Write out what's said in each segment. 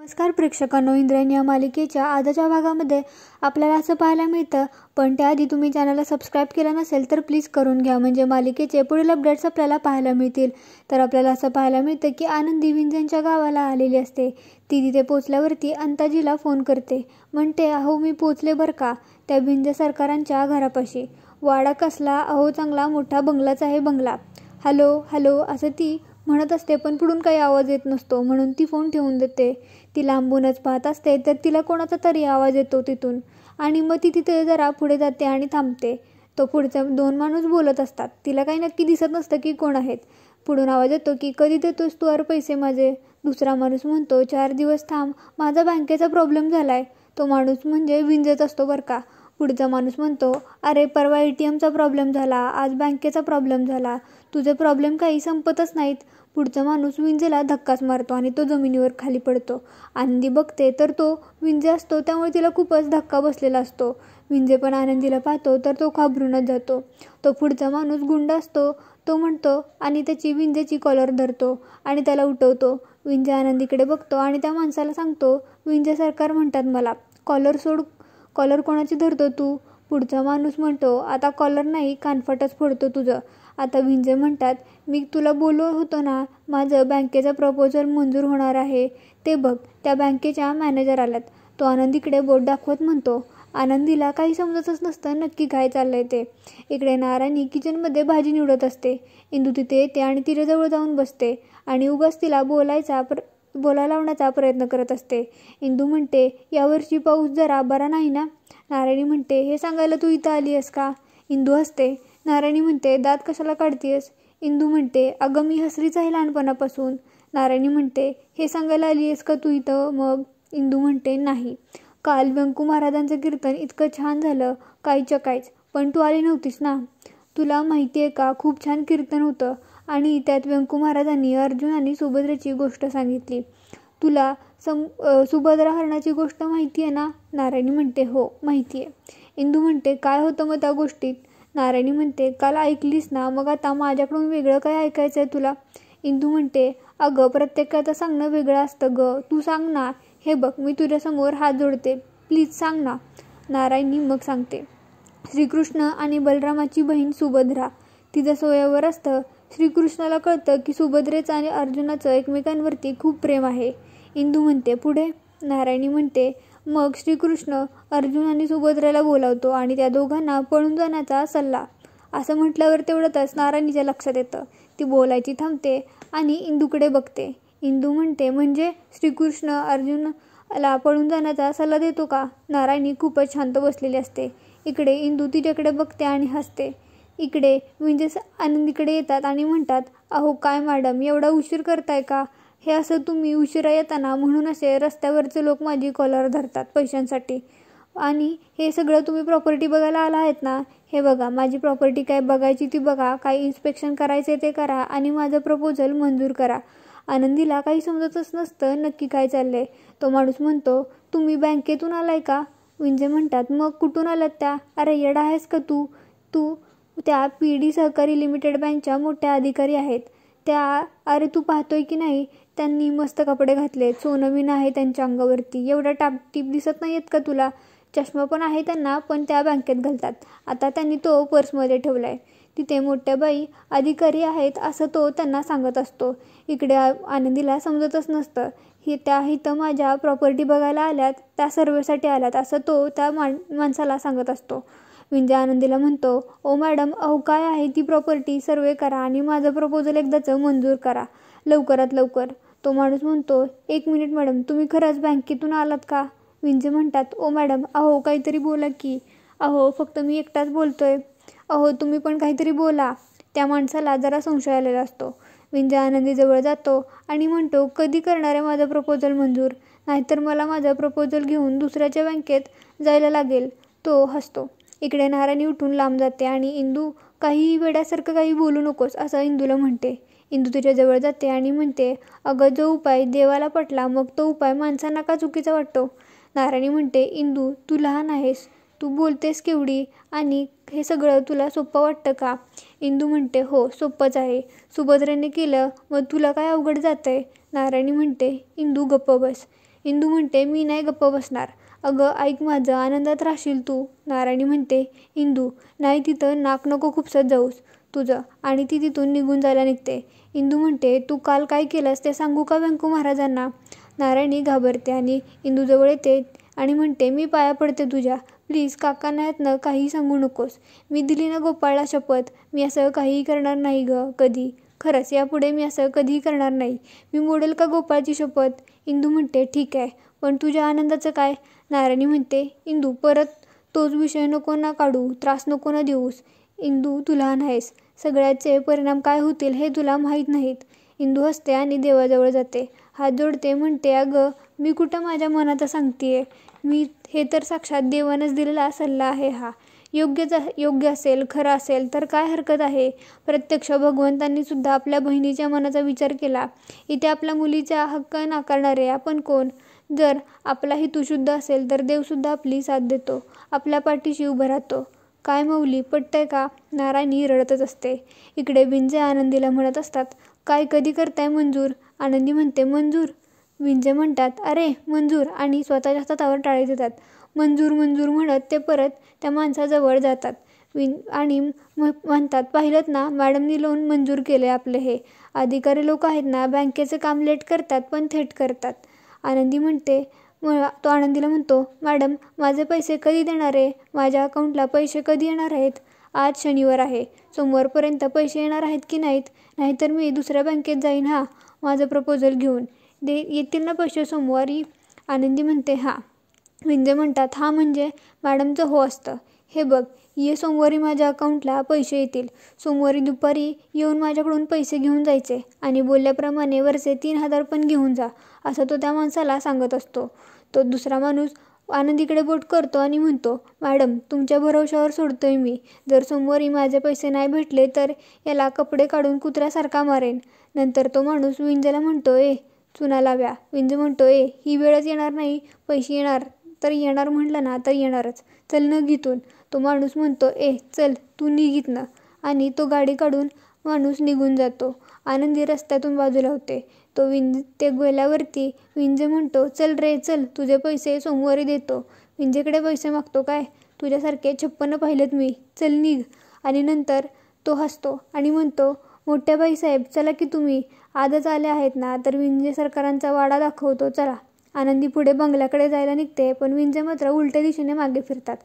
नमस्कार प्रेक्षकांनो, इंद्रायणी या मालिकेच्या आजच्या भागामध्ये आपल्याला असं पाहायला मिळतं, पण त्याआधी तुम्ही चॅनलला सबस्क्राईब केलं नसेल तर प्लीज करून घ्या, म्हणजे मालिकेचे पुढील अपडेट्स आपल्याला पाहायला मिळतील. तर आपल्याला असं पाहायला मिळतं की आनंदी विंजेंच्या गावाला आलेली असते. ती तिथे पोचल्यावरती अंताजीला फोन करते, म्हणते अहो मी पोचले बरं का, त्या विंजे सरकारांच्या घरापाशी. वाडा कसला, अहो चांगला मोठा बंगलाच आहे बंगला. हॅलो हॅलो असं ती म्हणत असते, पण पुढून काही आवाज येत नसतो, म्हणून ती फोन ठेवून देते. ती लांबूनच पाहत असते तर तिला कोणाचा तरी आवाज येतो तिथून, आणि मग ती तिथे जरा पुढे जाते आणि थांबते. तो पुढचा 2 माणूस बोलत असतात. तिला काही नक्की दिसत नसतं की कोण आहेत. पुढून आवाज येतो की कधी देतोस तू अरे पैसे माझे. दुसरा माणूस म्हणतो 4 दिवस थांब, माझा बँकेचा प्रॉब्लेम झालाय. तो माणूस म्हणजे विंजेत असतो बरं का. पुढचा माणूस म्हणतो अरे परवा ATMचा प्रॉब्लेम झाला, आज बँकेचा प्रॉब्लेम झाला, तुझे प्रॉब्लेम काही संपतच नाहीत. पुढचा माणूस विंजेला धक्काच मारतो आणि तो जमिनीवर खाली पडतो. आनंदी बघते तर तो विंजे असतो, त्यामुळे तिला खूपच धक्का बसलेला असतो. विंजे पण आनंदीला पाहतो तर तो घाबरूनच जातो. तो पुढचा माणूस गुंड असतो, तो म्हणतो आणि त्याची विंजेची कॉलर धरतो आणि त्याला उठवतो. विंजे आनंदीकडे बघतो आणि त्या माणसाला सांगतो विंजे सरकार म्हणतात मला, कॉलर सोड. कॉलर कोणाची धरतो तू. पुढचा माणूस म्हणतो आता कॉलर नाही, कानफाटच फोडतो तुझं. आता विंजे म्हणतात मी तुला बोललो होतो ना, माझं बँकेचा प्रपोजल मंजूर होणार आहे, ते बघ त्या बँकेच्या मॅनेजर आल्यात. तो आनंदीकडे बोट दाखवत म्हणतो. आनंदीला काही समजतच नसतं नक्की काय चाललंय ते. इकडे नारायणी किचनमध्ये भाजी निवडत असते. इंदू तिथे येते आणि तिच्याजवळ जाऊन बसते आणि उगाच तिला बोलायला लावण्याचा प्रयत्न करत असते. इंदू म्हणते यावर्षी पाऊस जरा बरा नाही ना. नारायणी म्हणते हे सांगायला तू इथं आली आहेस का. इंदू हसते. नारायणी म्हणते दात कशाला काढतीयस. इंदू म्हणते अगं मी हसरीच आहे लहानपणापासून. नारायणी म्हणते हे सांगायला आली आहेस का तू इथं मग. इंदू म्हणते नाही, काल व्यंकू महाराजांचं कीर्तन इतकं छान झालं, काहीच्या काहीच, पण तू आली नव्हतीस ना. तुला माहिती आहे का, खूप छान कीर्तन होतं आणि त्यात व्यंकू महाराजांनी अर्जुन आणि सुभद्रेची गोष्ट सांगितली. तुला सुभद्रा हरणाची गोष्ट माहिती आहे ना. नारायणी म्हणते हो माहिती आहे. इंदू म्हणते काय होतं मग त्या गोष्टीत. नारायणी म्हणते काल ऐकलीस ना, मग आता माझ्याकडून वेगळं काय ऐकायचं आहे तुला. इंदू म्हणते अगं प्रत्येकाचं सांगणं वेगळं असतं ग, तू सांग ना. हे बघ मी तुझ्यासमोर हात जोडते, प्लीज सांग ना. नारायणी मग सांगते. श्रीकृष्ण आणि बलरामाची बहीण सुभद्रा, तिचं स्वयंवर असतं. श्रीकृष्णाला कळतं की सुभद्रेचं आणि अर्जुनाचं एकमेकांवरती खूप प्रेम आहे. इंदू म्हणते पुढे. नारायणी म्हणते मग श्रीकृष्ण अर्जुन आणि सुभद्रेला बोलावतो आणि त्या दोघांना पळून जाण्याचा सल्ला. असं म्हटल्यावर तेवढंच नारायणीच्या लक्षात येतं. ती बोलायची थांबते आणि इंदूकडे बघते. इंदू म्हणते म्हणजे श्रीकृष्ण अर्जुनला पळून जाण्याचा सल्ला देतो का. नारायणी खूपच शांत बसलेली असते. इकडे इंदू तिच्याकडे बघते आणि हसते. इकडे विंजे आनंदीकडे येतात आणि म्हणतात अहो काय मॅडम एवढा उशीर करताय का. हे असं तुम्ही उशिरा येताना म्हणून असे रस्त्यावरचे लोक माझी कॉलर धरतात पैशांसाठी, आणि हे सगळं तुम्ही प्रॉपर्टी बघायला आला आहेत ना. हे बघा माझी प्रॉपर्टी काय बघायची ती बघा, काय इन्स्पेक्शन करायचे ते करा आणि माझं प्रपोजल मंजूर करा. आनंदीला काही समजतच नसतं नक्की काय चाललंय. तो माणूस म्हणतो तुम्ही बँकेतून आलाय का. विंजे म्हणतात मग कुठून आलात त्या. अरे येडा आहेस का तू. त्या PD सहकारी लिमिटेड बँकच्या मोठ्या अधिकारी आहेत त्या. अरे तू पाहतोय की नाही, त्यांनी मस्त कपडे घातलेत, सोनं बिनं आहे त्यांच्या अंगावरती, एवढा टापटीप दिसत नाहीयेत का तुला. चष्मा पण आहे त्यांना, पण त्या बँकेत घालतात. आता त्यांनी तो पर्समध्ये ठेवलाय, तिथे मोठ्या बाई अधिकारी आहेत असं तो त्यांना सांगत असतो. इकडे आनंदीला समजतच नसतं. त्या इथं माझ्या प्रॉपर्टी बघायला आल्यात, त्या सर्वेसाठी आल्यात असं तो त्या माणसाला सांगत असतो. विंजे आनंदीला म्हणतो ओ मॅडम अहो काय आहे ती प्रॉपर्टी सर्वे करा आणि माझं प्रपोजल एकदाचं मंजूर करा लवकरात लवकर. तो माणूस म्हणतो 1 मिनिट मॅडम, तुम्ही खरंच बँकेतून आलात का. विंजे म्हणतात ओ मॅडम अहो काहीतरी बोला की. अहो फक्त मी एकटाच बोलतोय. अहो तुम्ही पण काहीतरी बोला. त्या माणसाला जरा संशय आलेला असतो. विंजे आनंदीजवळ जातो आणि म्हणतो कधी करणार आहे माझं प्रपोजल मंजूर, नाहीतर मला माझं प्रपोजल घेऊन दुसऱ्याच्या बँकेत जायला लागेल. तो हसतो. इकडे नारायणी उठून लांब जाते आणि इंदू काही वेड्यासारखं काही बोलू नकोस असं इंदूला म्हणते. इंदू तिच्याजवळ जाते आणि म्हणते अगं जो उपाय देवाला पटला मग तो उपाय माणसांना का चुकीचा वाटतो. नारायणी म्हणते इंदू तू लहान आहेस, तू बोलतेस केवढी, आणि हे सगळं तुला सोपं वाटतं का. इंदू म्हणते हो सोपंच आहे, सुभद्रेने केलं मग तुला काय अवघड जातंय. नारायणी म्हणते इंदू गप्प बस. इंदू म्हणते मी नाही गप्प बसणार. अगं ऐक माझं, आनंदात राहशील तू. नारायणी म्हणते इंदू नाही, तिथं नाक नको खुपसत जाऊस तुझं. आणि ती तिथून निघून जायला निघते. इंदू म्हणते तू काल काय केलंस ते सांगू का व्यंकू महाराजांना? नारायणी घाबरते आणि इंदूजवळ येते आणि म्हणते मी पाया पडते तुझ्या, प्लीज काकांना यातनं काहीही सांगू नकोस. मी दिली ना गोपाळला शपथ, मी असं काहीही करणार नाही गं कधी. खरंच यापुढे मी असं कधीही करणार नाही. मी मोडेल का गोपाळची शपथ? इंदू म्हणते ठीक आहे, पण तुझ्या आनंदाचं काय? नारायणी म्हणते इंदू परत तोच विषय नको ना काढू, त्रास नको ना देऊस. इंदू तू लहान आहेस, सगळ्याचे परिणाम काय होतील हे तुला माहीत नाहीत. इंदू हसते आणि देवाजवळ जाते, हात जोडते, म्हणते अगं मी कुठं माझ्या मनाचं सांगतेय, मी हे तर साक्षात देवानंच दिलेला सल्ला आहे हा. योग्य असेल, खरं असेल तर काय हरकत आहे. प्रत्यक्ष भगवंतांनी सुद्धा आपल्या बहिणीच्या मनाचा विचार केला. इथे आपल्या मुलीचा हक्क नाकारणारे आपण कोण? जर आपला हेतू शुद्ध असेल तर देवसुद्धा आपली साथ देतो, आपल्या पाठीशी उभं राहतो. काय मौली, पटतंय का? नारायणी रडतच असते. इकडे विंजे आनंदीला म्हणत असतात काय कधी करताय मंजूर? आनंदी म्हणते मंजूर? विंजे म्हणतात अरे मंजूर आणि स्वतःच्या हातावर टाळी देतात. मंजूर मंजूर म्हणत ते परत त्या माणसाजवळ जातात आणि म्हणतात पाहिलं ना मॅडमनी लोन मंजूर केले आपले. हे अधिकारी लोक आहेत ना, बँकेचे काम लेट करतात पण थेट करतात. आनंदी म्हणते तो आनंदीला म्हणतो मॅडम माझे पैसे कधी देणार आहे? माझ्या अकाउंटला पैसे कधी येणार आहेत? आज शनिवार आहे, सोमवारपर्यंत पैसे येणार आहेत की नाहीत? नाहीतर मी दुसऱ्या बँकेत जाईन हा माझं प्रपोजल घेऊन. येतील ना पैसे सोमवारी? आनंदी म्हणते हां. विंजे म्हणतात हां म्हणजे? मॅडमचं हो असतं. हे बघ ये सोमवारी माझ्या अकाउंटला पैसे येतील, सोमवारी दुपारी येऊन माझ्याकडून पैसे घेऊन जायचे आणि बोलल्याप्रमाणे वरचे 3,000 पण घेऊन जा, असं तो त्या माणसाला सांगत असतो. तो दुसरा माणूस आनंदीकडे बोट करतो आणि म्हणतो मॅडम तुमच्या भरवशावर सोडतोय मी, जर सोमवारी माझे पैसे नाही भेटले तर याला कपडे काढून कुत्र्यासारखा मारेन. नंतर तो माणूस विंजेला म्हणतो चुना लाव्या. विंजे म्हणतो ही वेळच येणार नाही, पैसे येणार तर येणार, म्हटलं ना तर येणारच, चल न घितून. तो माणूस म्हणतो चल तू निघित ना, आणि तो गाडी काढून माणूस निघून जातो. आनंदी रस्त्यातून बाजूला होते. ते गेल्यावरती विंजे म्हणतो चल रे चल, तुझे पैसे सोमवारी देतो. विंजेकडे पैसे मागतो काय? तुझ्यासारखे 56 पाहिलेत मी, चल निघ. आणि नंतर तो हसतो आणि म्हणतो मोठ्या बाईसाहेब चला की तुम्ही आजच आले आहेत ना, तर विंजे सरकारांचा वाडा दाखवतो चला. आनंदी पुढे बंगल्याकडे जायला निघते, पण विंजे मात्र उलट्या दिशेने मागे फिरतात.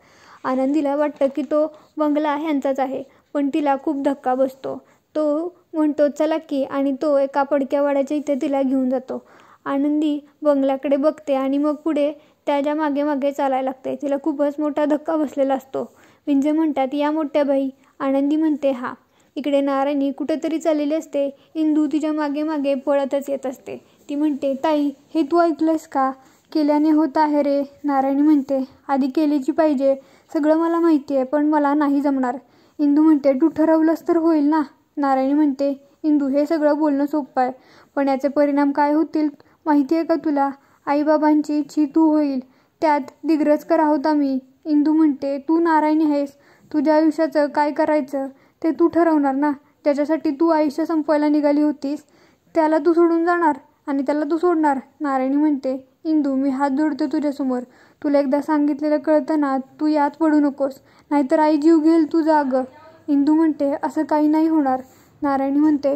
आनंदीला वाटतं की तो बंगला ह्यांचाच आहे, पण तिला खूप धक्का बसतो. तो म्हणतो चला की, आणि तो एका पडक्या वाड्याच्या इथे तिला घेऊन जातो. आनंदी बंगल्याकडे बघते आणि मग पुढे त्याच्या मागे मागे चालायला लागते. तिला खूपच मोठा धक्का बसलेला असतो. विंजे म्हणतात या मोठ्या बाई. आनंदी म्हणते हा. इकडे नारायणी कुठेतरी चाललेली असते. इंदू तिच्या मागे मागे पळतच येत असते. ती म्हणते ताई हे तू ऐकलंस का? केल्याने होत आहे रे. नारायणी म्हणते आधी केलीची पाहिजे, सगळं मला माहिती आहे पण मला नाही जमणार. इंदू म्हणते तू ठरवलंस तर होईल ना. नारायणी म्हणते इंदू हे सगळं बोलणं सोपं आहे, पण याचे परिणाम काय होतील माहिती आहे का तुला? आईबाबांची तू होईल, त्यात दिग्रज करा होता मी. इंदू म्हणते तू नारायणी आहेस, तुझ्या आयुष्याचं काय करायचं ते तू ठरवणार ना. त्याच्यासाठी तू आयुष्य संपवायला निघाली होतीस, त्याला तू सोडून जाणार आणि त्याला तू सोडणार. नारायणी म्हणते इंदू मी हात जोडते तुझ्यासमोर, तुला एकदा सांगितलेलं कळतं ना, तू यात पडू नकोस, नाहीतर आई जीव घेईल तुझा. अगं इंदू म्हणते असं काही नाही होणार. नारायणी म्हणते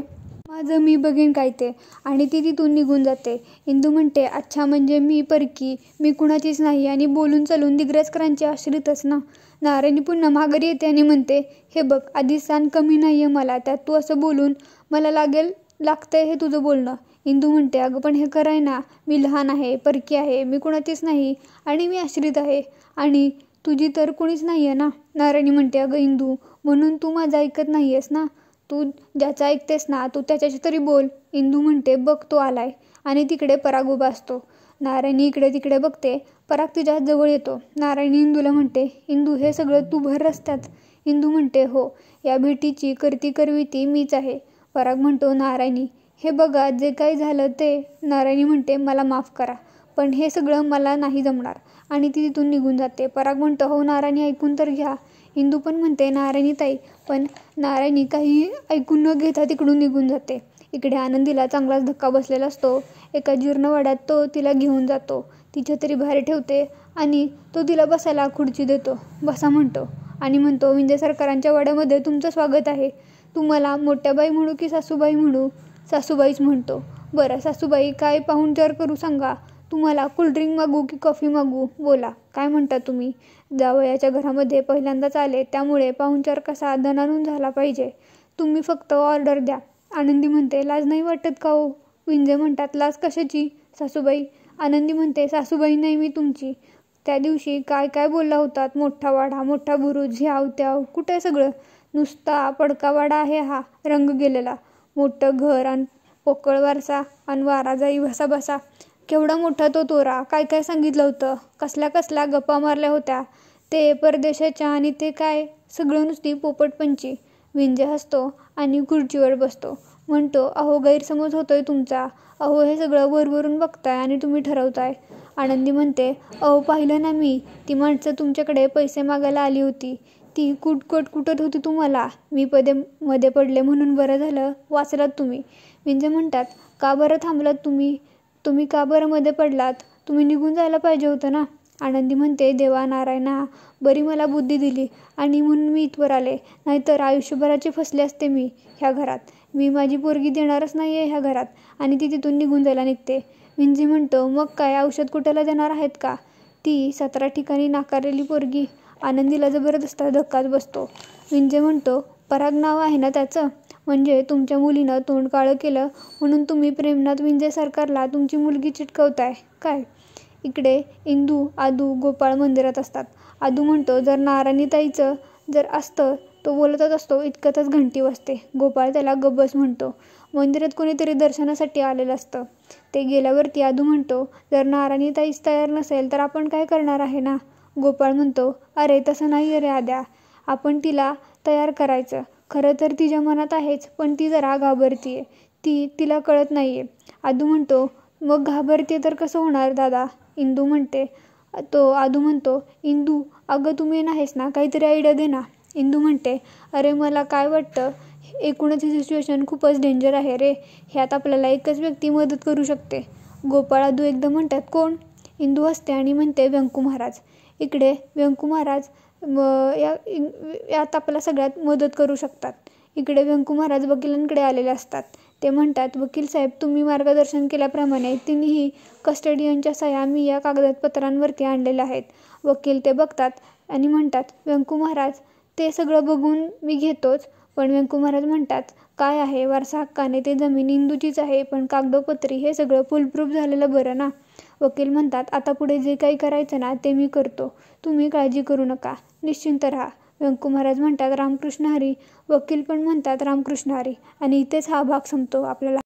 माझं मी बघेन काय ते, आणि ती तिथून निघून जाते. इंदू म्हणते अच्छा म्हणजे मी परकी, मी कुणाचीच नाही आणि बोलून चालून दिग्रजकरांची आश्रितच ना. नारायणी पुन्हा माघारी येते आणि म्हणते हे बघ आधी स्थान कमी नाही आहे मला, त्यात तू असं बोलून मला लागतंय हे तुझं बोलणं. इंदू म्हणते अगं पण हे खरं आहे ना, मी लहान आहे, परकी आहे, मी कुणाचीच नाही आणि मी आश्रित आहे, आणि तुझी तर कुणीच नाही आहे ना. नारायणी म्हणते अगं इंदू म्हणून तू माझं ऐकत नाही आहेस ना, तू ज्याचं ऐकतेस ना तू त्याच्याशी तरी बोल. इंदू म्हणते बघ तो आलाय, आणि तिकडे पराग उभा असतो. नारायणी इकडे तिकडे बघते, पराग तिच्या जवळ येतो. नारायणी इंदूला म्हणते इंदू हे सगळं तू भर रस्त्यात? इंदू म्हणते हो, या भेटीची करविती मीच आहे. पराग म्हणतो नारायणी हे बघा जे काही झालं ते. नारायणी म्हणते मला माफ करा, पण हे सगळं मला नाही जमणार, आणि ती तिथून निघून जाते. पराग म्हणतो हो नारायणी ऐकून तर घ्या. इंदू पण म्हणते नारायणी ताई, पण नारायणी काही ऐकून न घेता तिकडून निघून जाते. इकडे आनंदीला चांगलाच धक्का बसलेला असतो. एका जीर्ण वाड्यात तो तिला घेऊन जातो. ती छत्री बाहेर ठेवते आणि तो तिला बसायला खुर्ची देतो. बसा म्हणतो आणि म्हणतो, विंध्य सरकारांच्या वाड्यामध्ये तुमचं स्वागत आहे. तुम्हाला मोठ्या बाई म्हणू की सासूबाई म्हणू? सासूबाईच म्हणतो. बरं सासूबाई, काय पाहुणचार करू सांगा. तुम्हाला कोल्ड्रिंक मागू की कॉफी मागू? बोला, काय म्हणता तुम्ही? जावयाच्या घरामध्ये पहिल्यांदाच आले, त्यामुळे पाहुणचार कसा दणाणून झाला पाहिजे. तुम्ही फक्त ऑर्डर द्या. आनंदी म्हणते, लाज नाही वाटत का हो? विंजे म्हणतात, लाज कशाची सासूबाई? आनंदी म्हणते, सासूबाई नाही मी तुमची. त्या दिवशी काय काय बोलला होतात. मोठा वाडा, मोठा बुरुज, ह्याव त्याव. कुठे सगळं? नुसता पडका वाडा आहे हा, रंग गेलेला. मोठं घर आणि पोकळ वारसा आणि वारा जाई भसा बसा. केवढा मोठा तो तोरा. काय काय सांगितलं होतं. कसल्या गप्पा मारल्या होत्या. ते परदेशाच्या आणि ते काय सगळं नुसती पोपटपंची. विंजे हसतो आणि खुर्चीवर बसतो. म्हणतो, अहो गैरसमज होतोय तुमचा. अहो हे सगळं वरवरून बघताय आणि तुम्ही ठरवताय. आनंदी म्हणते, अहो पाहिलं ना मी. ती माणसं तुमच्याकडे पैसे मागायला आली होती. ती कुटत होती तुम्हाला. मी मध्ये पडले म्हणून बरं झालं वाचलात तुम्ही. विंजे म्हणतात, का बरं थांबलात तुम्ही? तुम्ही का बरं मध्ये पडलात? तुम्ही निघून जायला पाहिजे होतं ना. आनंदी म्हणते, देवा नारायणा, बरी मला बुद्धी दिली आणि म्हणून मी इथवर आले. नाहीतर आयुष्यभराचे फसले असते मी ह्या घरात. मी माझी पोरगी देणारच नाही आहे ह्या घरात आणि ती तिथून निघून जायला निघते. विंजे म्हणतो, मग काय औषध कुठेला देणार आहेत का? ती 17 ठिकाणी नाकारलेली पोरगी. आनंदीला जबरदस्त धक्काच बसतो. विंजे म्हणतो, पराग नाव आहे ना त्याचं? म्हणजे तुमच्या मुलीनं तोंड काळं केलं म्हणून तुम्ही प्रेमनाथ विंजे सरकारला तुमची मुलगी चिटकवताय काय? इकडे इंदू, आदू, गोपाळ मंदिरात असतात. आदू म्हणतो, जर नारायणीताईचं जर असतं तो बोलतच असतो, इतकतच घंटी वाजते. गोपाळ त्याला गब्बस म्हणतो. मंदिरात कोणीतरी दर्शनासाठी आलेलं असतं. ते गेल्यावरती आदू म्हणतो, जर नारायणीताईच तयार नसेल तर आपण काय करणार आहे ना? गोपाळ म्हणतो, अरे तसं नाही रे आद्या, आपण तिला तयार करायचं. खरं तर तिच्या मनात आहेच, पण ती जरा घाबरतीये. तिला कळत नाहीये. आदू म्हणतो, मग घाबरते तर कसं होणार दादा? आदू म्हणतो, इंदू अगं तू मेन आहेस ना, काहीतरी आयडिया दे ना. इंदू म्हणते, अरे मला काय वाटतं, एकूणच ही सिच्युएशन खूपच डेंजर आहे रे. ह्यात आपल्याला एकच व्यक्ती मदत करू शकते. गोपाळ आदू एकदम म्हणतात, कोण? इंदू हसते आणि म्हणते, व्यंकू महाराज. इकडे व्यंकू महाराज यात आपल्याला सगळ्यात मदत करू शकतात. इकडे व्यंकू महाराज वकिलांकडे आलेले असतात. ते म्हणतात, वकील साहेब तुम्ही मार्गदर्शन केल्याप्रमाणे तिन्ही कस्टडियनच्या सह्या मी या कागदपत्रांवरती आणलेल्या आहेत. वकील ते बघतात आणि म्हणतात, व्यंकू महाराज ते सगळं बघून मी घेतोच. पण व्यंकू महाराज म्हणतात, काय आहे वारसा हक्काने ते जमीन इंदूचीच आहे, पण कागदोपत्री हे सगळं फुलप्रूफ झालेलं बरं ना. वकील म्हणतात, आता पुढे जे काही करायचं ना ते मी करतो. तुम्ही काळजी करू नका, निश्चिंत राहा. व्यंकू महाराज म्हणतात, रामकृष्ण हरी. वकील पण म्हणतात, रामकृष्ण हरी. आणि इथेच हा भाग संपतो. आपल्याला